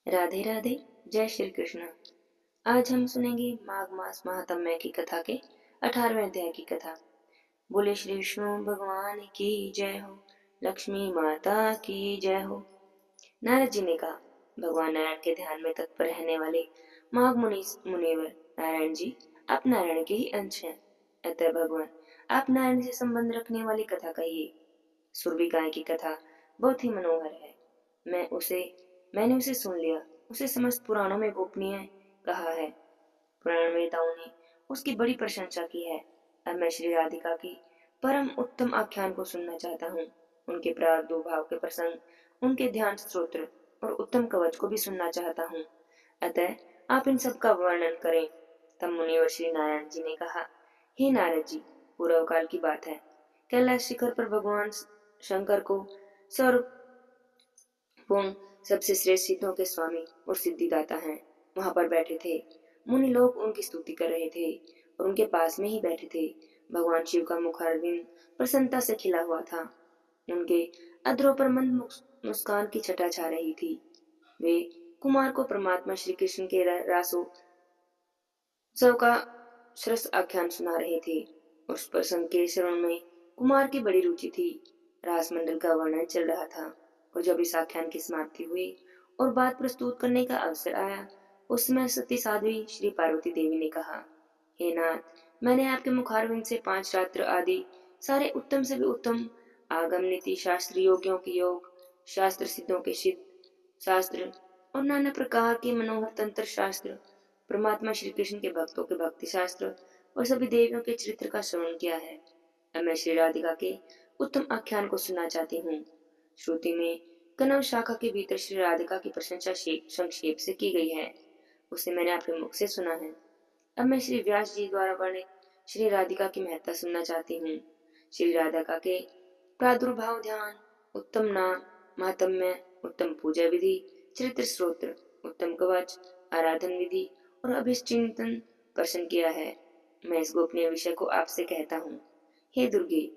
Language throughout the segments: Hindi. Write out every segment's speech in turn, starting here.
राधे राधे। जय श्री कृष्ण। आज हम सुनेंगे माघ मास महात्म्य की कथा के 18वें अध्याय की कथा। बोले श्री विष्णु भगवान की जय हो, लक्ष्मी माता की जय हो। नारद जी ने कहा, भगवान नारायण के ध्यान में तत्पर रहने वाले माघ मुनिवर नारायण जी आप नारायण के ही अंश हैं। अतः भगवान आप नारायण से संबंध रखने वाली कथा कहिए। सुरभि गाय की कथा बहुत ही मनोहर है। मैंने उसे सुन लिया। उसे समस्त पुराणों में गोपनीय कहा है। पुराण वेताओं ने उसकी बड़ी प्रशंसा की है। अब मैं श्री राधिका की परम उत्तम आख्यान को सुनना चाहता हूँ। उनके प्रादुर्भाव के प्रसंग, उनके ध्यान स्तोत्र और उत्तम कवच को भी सुनना चाहता हूँ। अतः आप इन सब का वर्णन करें। तब मुनिवर श्री नारायण जी ने कहा, हे नारद जी, पूर्व काल की बात है। कैलाश शिखर पर भगवान शंकर को सर्वपूर्ण सबसे श्रेष्ठ सिद्धों के स्वामी और सिद्धिदाता हैं, वहां पर बैठे थे। मुनि लोग उनकी स्तुति कर रहे थे और उनके पास में ही बैठे थे। भगवान शिव का मुखारविंद प्रसन्नता से खिला हुआ था। उनके अधरों पर मंद मुस्कान की छटा छा रही थी। वे कुमार को परमात्मा श्री कृष्ण के सब का श्रेष्ठ आख्यान सुना रहे थे। उस प्रसंग के श्रवण में कुमार की बड़ी रुचि थी। रास मंडल का वर्णन चल रहा था और जब इस आख्यान की समाप्ति हुई और बात प्रस्तुत करने का अवसर आया, उस समय सती साध्वी श्री पार्वती देवी ने कहा, हे नाथ, मैंने आपके मुखारविंद से 5 रात्र आदि सारे उत्तम से भी उत्तम आगम नीति शास्त्र योगियों के योग, शास्त्र सिद्धों के सिद्ध शास्त्र और नाना प्रकार के मनोहर तंत्र शास्त्र, परमात्मा श्री कृष्ण के भक्तों के भक्ति शास्त्र और सभी देवियों के चरित्र का श्रवण किया है। अब मैं श्री राधिका के उत्तम आख्यान को सुनना चाहती हूँ। श्रुति में कनव शाखा के भीतर श्री राधिका की प्रशंसा संक्षेप से की गई है। उसे मैंने आपके मुख से सुना है। अब मैं श्री व्यास जी द्वारा वर्णित श्री राधिका की महत्ता सुनना चाहती हूँ। श्री राधिका के प्रादुर्भाव ध्यान, उत्तम नाम, महात्म्य, उत्तम पूजा विधि, चरित्र स्त्रोत्र, उत्तम कवच, आराधन विधि और अभिष्चिंतन प्रश्न किया है। मैं इस गोपनीय विषय को आपसे कहता हूँ। हे दुर्गे,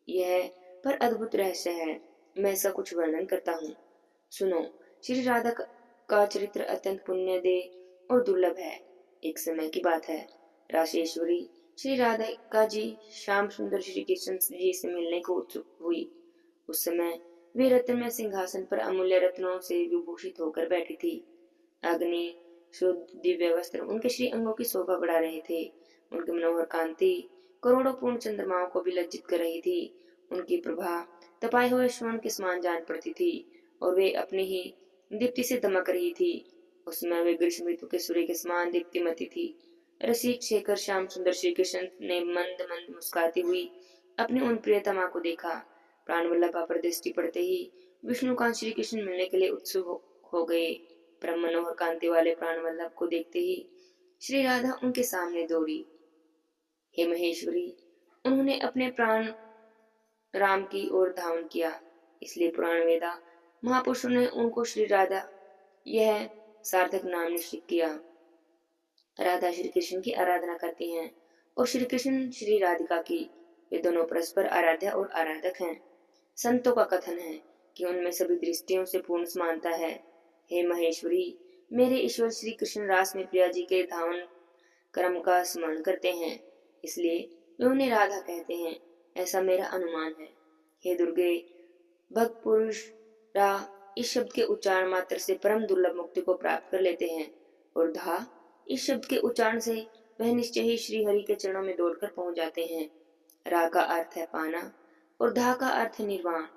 यह पर अद्भुत रहस्य है। मैं इसका कुछ वर्णन करता हूँ। सुनो। श्री राधा का चरित्र अत्यंत पुण्य दे और दुर्लभ है। एक समय की बात है। राशेश्वरी श्री राधिका जी श्याम सुंदर श्री कृष्ण जी से मिलने को उत्सुक हुई। उस समय वे रत्नमय सिंहासन पर अमूल्य रत्नों से विभूषित होकर बैठी थी। अग्नि शुद्ध दिव्य वस्त्र उनके श्री अंगों की शोभा बढ़ा रहे थे। उनकी मनोहर कांति करोड़ों पूर्ण चंद्रमाओं को भी लज्जित कर रही थी। उनकी प्रभा तपाए हुए स्वर्ण के समान जान पड़ती थी और वे अपनी ही दीप्ति से दमक रही थी। उस समय वे ग्रीष्म ऋतु के सूर्य के समान दीप्तिमती थी। रसिक शेखर श्याम सुंदर श्री कृष्ण ने मंद मंद मुस्कुराती हुई अपनी उन प्रियतमा को देखा। प्राण वल्लभा पर दृष्टि पड़ते ही विष्णुकांत श्री कृष्ण मिलने के लिए उत्सुक हो गए। परम मनोहर कांति वाले प्राण वल्लभ को देखते ही श्री राधा उनके सामने दौड़ी। हे महेश्वरी, उन्होंने अपने प्राण राम की ओर धावन किया। इसलिए पुराण वेदा महापुरुषों ने उनको श्री राधा यह सार्थक नाम निश्चित किया। राधा श्री कृष्ण की आराधना करती हैं और श्री कृष्ण श्री राधिका की। वे दोनों परस्पर आराध्य और आराधक हैं। संतों का कथन है कि उनमें सभी दृष्टियों से पूर्ण समानता है। हे महेश्वरी, मेरे ईश्वर श्री कृष्ण रास में प्रिया जी के धावन क्रम का स्मरण करते हैं, इसलिए वे उन्हें राधा कहते हैं, ऐसा मेरा अनुमान है। हे दुर्गे, भक्त पुरुष रा इस शब्द के उच्चारण मात्र से परम दुर्लभ मुक्ति को प्राप्त कर लेते हैं और धा इस शब्द के उच्चारण से वह निश्चय ही श्री हरि के चरणों में दौड़कर पहुंच जाते हैं। रा का अर्थ है पाना और धा का अर्थ है निर्वाण।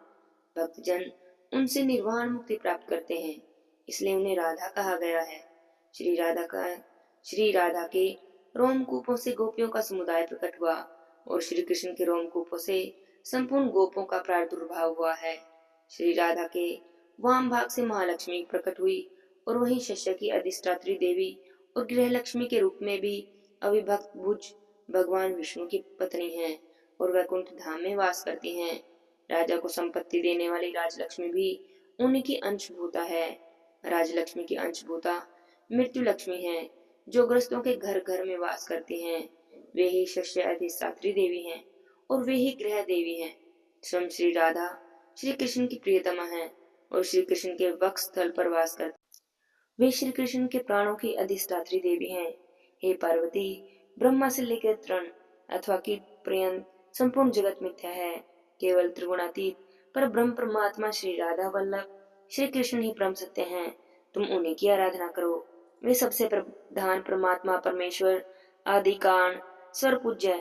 भक्तजन उनसे निर्वाण मुक्ति प्राप्त करते हैं, इसलिए उन्हें राधा कहा गया है। श्री राधा के रोमकूपों से गोपियों का समुदाय प्रकट हुआ और श्री कृष्ण के रोमकूपों से संपूर्ण गोपों का प्रादुर्भाव हुआ है। श्री राधा के वाम भाग से महालक्ष्मी प्रकट हुई और वहीं शस्य की अधिष्ठात्री देवी और गृहलक्ष्मी के रूप में भी अविभक्त भुज भगवान विष्णु की पत्नी हैं और वैकुंठ धाम में वास करती हैं। राजा को संपत्ति देने वाली राजलक्ष्मी भी उन्हीं की अंशभूता है। राजलक्ष्मी की अंशभूता मृत्यु लक्ष्मी है, जो ग्रस्तों के घर घर में वास करती हैं। वे ही शस्य अधिष्ठात्री देवी हैं और वे ही गृह देवी हैं। स्वयं श्री राधा श्री कृष्ण की प्रियतमा है और श्री कृष्ण के वक्ष स्थल पर वास करती। वे श्री कृष्ण के प्राणों की अधिष्ठात्री देवी हैं। हे पार्वती, ब्रह्मा से लेकर तृण अथवा कीट पर्यंत संपूर्ण जगत मिथ्या है। केवल त्रिगुणातीत पर ब्रह्म परमात्मा श्री राधा वल्लभ श्री कृष्ण ही परम सत्य हैं। तुम उन्हीं की आराधना करो। वे सबसे प्रधान परमात्मा परमेश्वर, आदि कारण, स्वर पूज्य,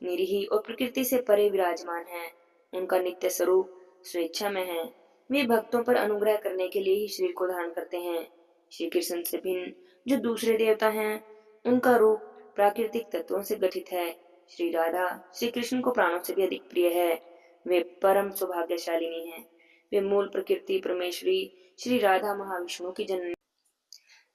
निरीह और प्रकृति से परे विराजमान हैं। उनका नित्य स्वरूप स्वेच्छा में है। वे भक्तों पर अनुग्रह करने के लिए ही शरीर को धारण करते हैं। श्री कृष्ण से भिन्न जो दूसरे देवता हैं, उनका रूप प्राकृतिक तत्वों से गठित है। श्री राधा श्री कृष्ण को प्राणों से भी अधिक प्रिय है। वे परम सौभाग्यशालिनी हैं। वे मूल प्रकृति परमेश्वरी श्री राधा महाविष्णु की जननी।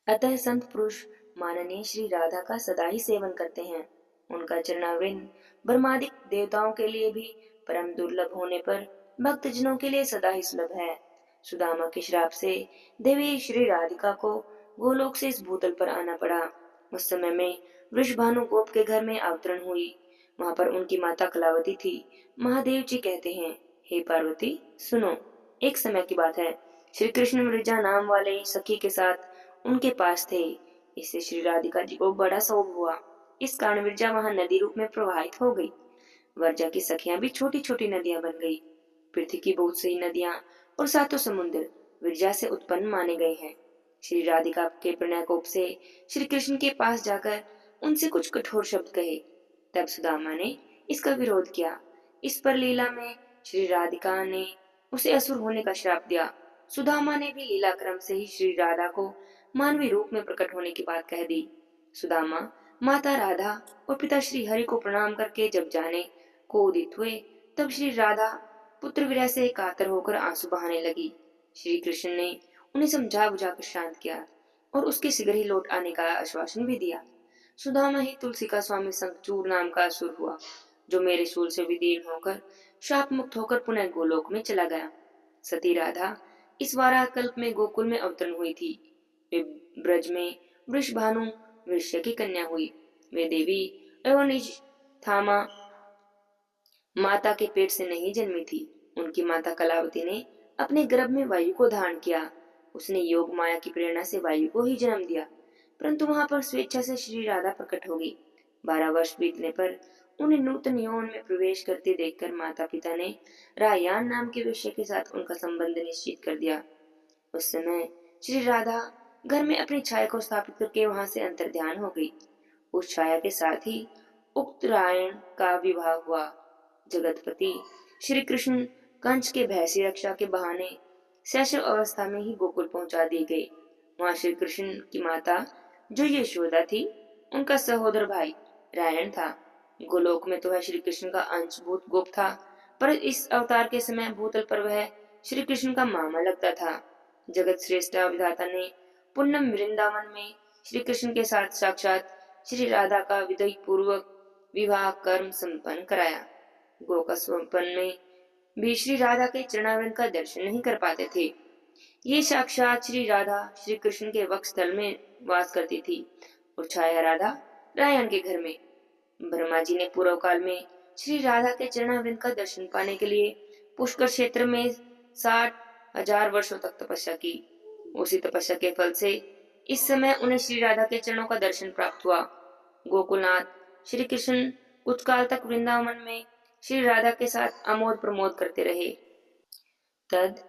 अतः संत पुरुष माननीय श्री राधा का सदा ही सेवन करते हैं। उनका चरणारविंद ब्रह्मादिक देवताओं के लिए भी परम दुर्लभ होने पर भक्तजनों के लिए सदा ही सुलभ है। सुदामा के श्राप से देवी श्री राधिका को गोलोक से इस भूतल पर आना पड़ा। उस समय में वृषभानु गोप के घर में अवतरण हुई। वहां पर उनकी माता कलावती थी। महादेव जी कहते हैं, हे पार्वती सुनो, एक समय की बात है। श्री कृष्ण मृजा नाम वाले सखी के साथ उनके पास थे। इससे श्री राधिका जी को बड़ा शोभ हुआ। इस कारण विरजा वहां नदी रूप में प्रवाहित हो गई। वर्जा की सखियां भी छोटी छोटी नदियां बन गई। पृथ्वी की बहुत सी नदियां और सातों समुद्र विरजा से उत्पन्न माने गए हैं। श्री राधिका के प्रणय कोप से श्री कृष्ण के पास जाकर उनसे कुछ कठोर शब्द कहे। तब सुदामा ने इसका विरोध किया। इस पर लीला में श्री राधिका ने उसे असुर होने का श्राप दिया। सुदामा ने भी लीला क्रम से ही श्री राधा को मानवीय रूप में प्रकट होने की बात कह दी। सुदामा माता राधा और पिता श्री हरि को प्रणाम करके जब जाने को उदित हुए, तब श्री राधा पुत्र विरह से कातर होकर आंसू बहाने लगी। श्री कृष्ण ने उन्हें समझा बुझाकर शांत किया और उसके शीघ्र ही लौट आने का आश्वासन भी दिया। सुदामा ही तुलसी का स्वामी शंखचूड़ नाम का असुर हुआ, जो मेरे शूल से विदीर्ण होकर शाप मुक्त होकर पुनः गोलोक में चला गया। सती राधा इस वाराह कल्प में गोकुल में अवतरण हुई थी। वे ब्रज में वृषभानु वृष्य की कन्या हुई। वे देवी एवं निज थामा माता के पेट से नहीं जन्मी थी। उनकी माता कलावती ने अपने गर्भ में वायु को धारण किया। उसने योग माया की प्रेरणा से वायु को ही जन्म दिया, परंतु वहां पर स्वेच्छा से श्री राधा प्रकट हो गई। 12 वर्ष बीतने पर उन्हें नूतन यौन में प्रवेश करते देखकर माता पिता ने रायान नाम के विषय के साथ उनका संबंध निश्चित कर दिया। उस समय श्री राधा घर में अपनी छाया को स्थापित करके वहां से अंतर्ध्यान हो गई। उस छाया के साथ ही उक्त रायण का विवाह हुआ। जगतपति श्री कृष्ण कंस के भय से रक्षा के बहाने शैशव अवस्था में ही गोकुल पहुंचा दिए गए। वहां श्री कृष्ण की माता जो यशोदा थी, उनका सहोदर भाई रायण था। गोलोक में तो वह श्री कृष्ण का अंशभूत गोप था, पर इस अवतार के समय भूतल पर वह श्री कृष्ण का मामा लगता था। जगत श्रेष्ठ विधाता ने पुण्यम वृंदावन में श्री कृष्ण के साथ साक्षात श्री राधा का विधि पूर्वक विवाह कर्म संपन्न कराया। गोकस्वपन में भी श्री राधा के चरणारविंद का दर्शन नहीं कर पाते थे। ये साक्षात श्री राधा श्री कृष्ण के वक्षस्थल में वास करती थी और छाया राधा रायन के घर में। ब्रह्मा जी ने पूर्व काल में श्री राधा के चरणारविंद का दर्शन पाने के लिए पुष्कर क्षेत्र में 60,000 वर्षों तक तपस्या की। उसी तपस्या के फल से इस समय उन्हें श्री राधा के चरणों का दर्शन प्राप्त हुआ। गोकुलनाथ श्री कृष्ण कुछ काल तक वृंदावन में श्री राधा के साथ आमोद प्रमोद करते रहे। तद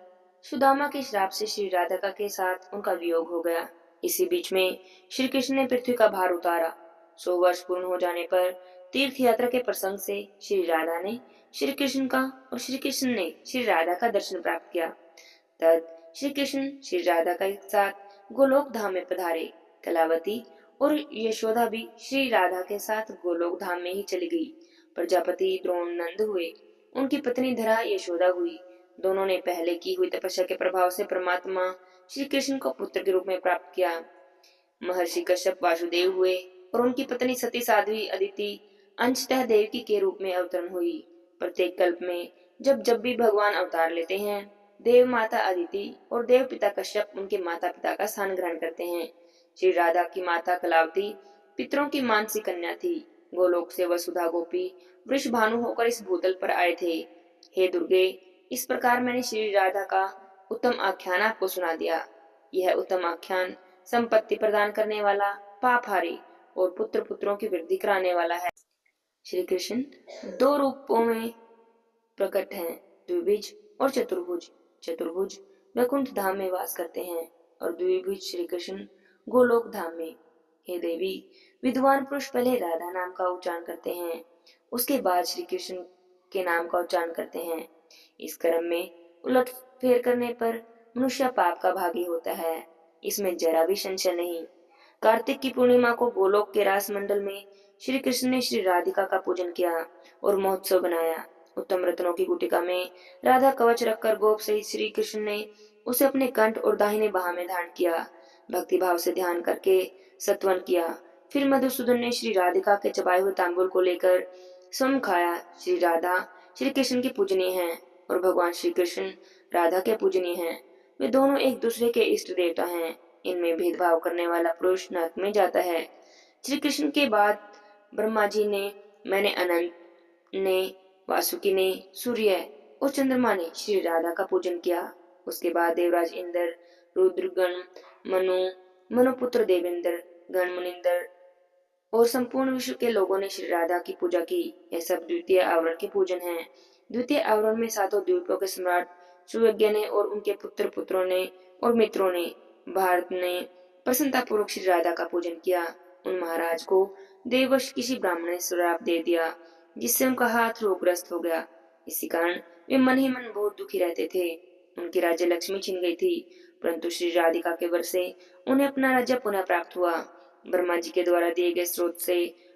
सुदामा के श्राप से श्री राधिका के साथ उनका वियोग हो गया। इसी बीच में श्री कृष्ण ने पृथ्वी का भार उतारा। 100 वर्ष पूर्ण हो जाने पर तीर्थ यात्रा के प्रसंग से श्री राधा ने श्री कृष्ण का और श्री कृष्ण ने श्री राधा का दर्शन प्राप्त किया। तद श्री कृष्ण श्री राधा के साथ गोलोक धाम में पधारे। कलावती और यशोदा भी श्री राधा के साथ गोलोक धाम में ही चली गई। प्रजापति द्रोण नंद हुए। उनकी पत्नी धरा यशोदा हुई। दोनों ने पहले की हुई तपस्या के प्रभाव से परमात्मा श्री कृष्ण को पुत्र के रूप में प्राप्त किया। महर्षि कश्यप वासुदेव हुए और उनकी पत्नी सती साध्वी अदिति अंशतः देवकी के रूप में अवतरण हुई। प्रत्येक कल्प में जब भी भगवान अवतार लेते हैं, देव माता अदिति और देव पिता कश्यप उनके माता पिता का स्थान ग्रहण करते हैं। श्री राधा की माता कलावती पितरों की मानसी कन्या थी। गोलोक से वसुधा गोपी वृषभानु होकर इस भूतल पर आए थे। हे दुर्गे, इस प्रकार मैंने श्री राधा का उत्तम आख्यान आपको सुना दिया। यह उत्तम आख्यान संपत्ति प्रदान करने वाला, पापहारी और पुत्र पुत्रों की वृद्धि कराने वाला है। श्री कृष्ण दो रूपों में प्रकट हैं, द्विभुज और चतुर्भुज। चतुर्भुज वैकुंठ धाम में वास करते हैं और द्विभुज श्री कृष्ण गोलोक धाम में। हे देवी, विद्वान पुरुष पहले राधा नाम का उच्चारण करते हैं, उसके बाद श्री कृष्ण के नाम का उच्चारण करते हैं। इस क्रम में उलट फेर करने पर मनुष्य पाप का भागी होता है, इसमें जरा भी संशय नहीं। कार्तिक की पूर्णिमा को गोलोक के रास मंडल में श्री कृष्ण ने श्री राधिका का पूजन किया और महोत्सव बनाया। उत्तम रत्नों की गुटिका में राधा कवच रखकर गोप सहित श्री कृष्ण ने उसे अपने कंठ और दाहिने बाह में धारण किया। भक्ति भाव से ध्यान करके सत्वन किया। फिर मधुसूदन ने श्री राधिका के चबाए हुए तांबुल को लेकर स्वयं खाया। श्री राधा श्री कृष्ण की पूजनीय हैं और भगवान श्री कृष्ण राधा के पूजनीय हैं। वे दोनों एक दूसरे के इष्ट देवता हैं। इनमें भेदभाव करने वाला पुरुष नरक में जाता है। श्री कृष्ण के बाद ब्रह्मा जी ने, मैंने अनंत ने, वासुकी ने, सूर्य और चंद्रमा ने श्री राधा का पूजन किया। उसके बाद देवराज इंद्र, रुद्रगण, मनु, मनुपुत्र देवेंद्र, गण मुनिंदर और संपूर्ण विश्व के लोगों ने श्री राधा की पूजा की। यह सब द्वितीय आवरण के पूजन है। द्वितीय आवरण में सातों द्वीपों के सम्राट सुयज्ञ ने और उनके पुत्र पुत्रों ने और मित्रों ने, भारत ने प्रसन्नता पूर्वक श्री राधा का पूजन किया। उन महाराज को देववश किसी ब्राह्मण ने श्राप दे दिया, जिससे उनका हाथ रोगग्रस्त हो गया। इसी कारण वे मन ही मन बहुत दुखी रहते थे। उनकी राज्य लक्ष्मी छिन गई थी, परंतु श्री राधिका के वर से उन्हें अपना राज्य पुनः प्राप्त हुआ। ब्रह्मा जी के द्वारा दिए गए स्रोत से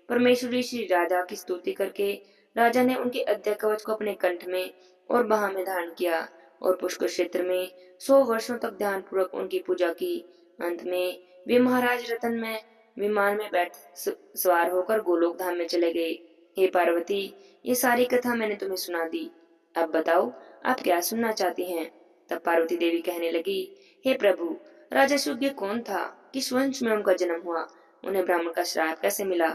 परमेश्वरी श्री राधा की स्तुति करके राजा ने उनके अद्य कवच को अपने कंठ में और बाह में धारण किया और पुष्कर क्षेत्र में 100 वर्षों तक ध्यान पूर्वक उनकी पूजा की। अंत में वे महाराज रतन में विमान में बैठ सवार होकर गोलोक धाम में चले गए। हे पार्वती, ये सारी कथा मैंने तुम्हें सुना दी। अब बताओ, आप क्या सुनना चाहती हैं? तब पार्वती देवी कहने लगी, हे प्रभु, राजा सुज्ञ कौन था? किस वंश में उनका जन्म हुआ? उन्हें ब्राह्मण का श्राप कैसे मिला?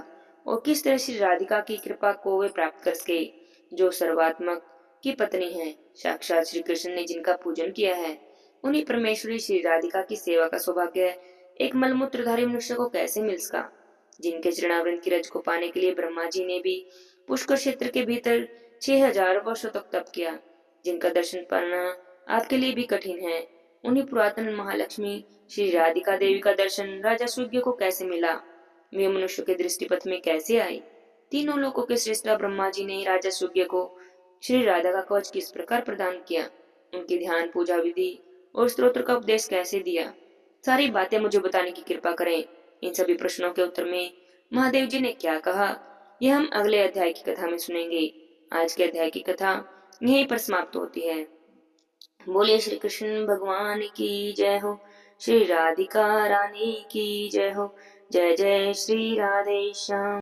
और किस तरह श्री राधिका की कृपा को वे प्राप्त कर सके, जो सर्वात्मक की पत्नी है, साक्षात श्री कृष्ण ने जिनका पूजन किया है? उन्हीं परमेश्वरी श्री राधिका की सेवा का सौभाग्य एक मलमूत्रधारी मनुष्य को कैसे मिल सका? जिनके चरणावृंद की रज को पाने के लिए ब्रह्मा जी ने भी पुष्कर क्षेत्र के भीतर 6000 वर्षों तक तप किया, जिनका दर्शन पाना आपके लिए भी कठिन है, उन्हीं पुरातन महालक्ष्मी श्री राधिका देवी का दर्शन राजा सूर्य को कैसे मिला? वे मनुष्य के दृष्टिपथ में कैसे आई? तीनों लोकों के श्रेष्ठ ब्रह्मा जी ने राजा सूर्य को श्री राधा का कवच किस प्रकार प्रदान किया? उनकी ध्यान पूजा विधि और स्तोत्र का उपदेश कैसे दिया? सारी बातें मुझे बताने की कृपा करें। इन सभी प्रश्नों के उत्तर में महादेव जी ने क्या कहा, यह हम अगले अध्याय की कथा में सुनेंगे। आज के अध्याय की कथा यहीं पर समाप्त होती है। बोलिए श्री कृष्ण भगवान की जय हो, श्री राधिका रानी की जय हो। जय जय श्री राधे श्याम।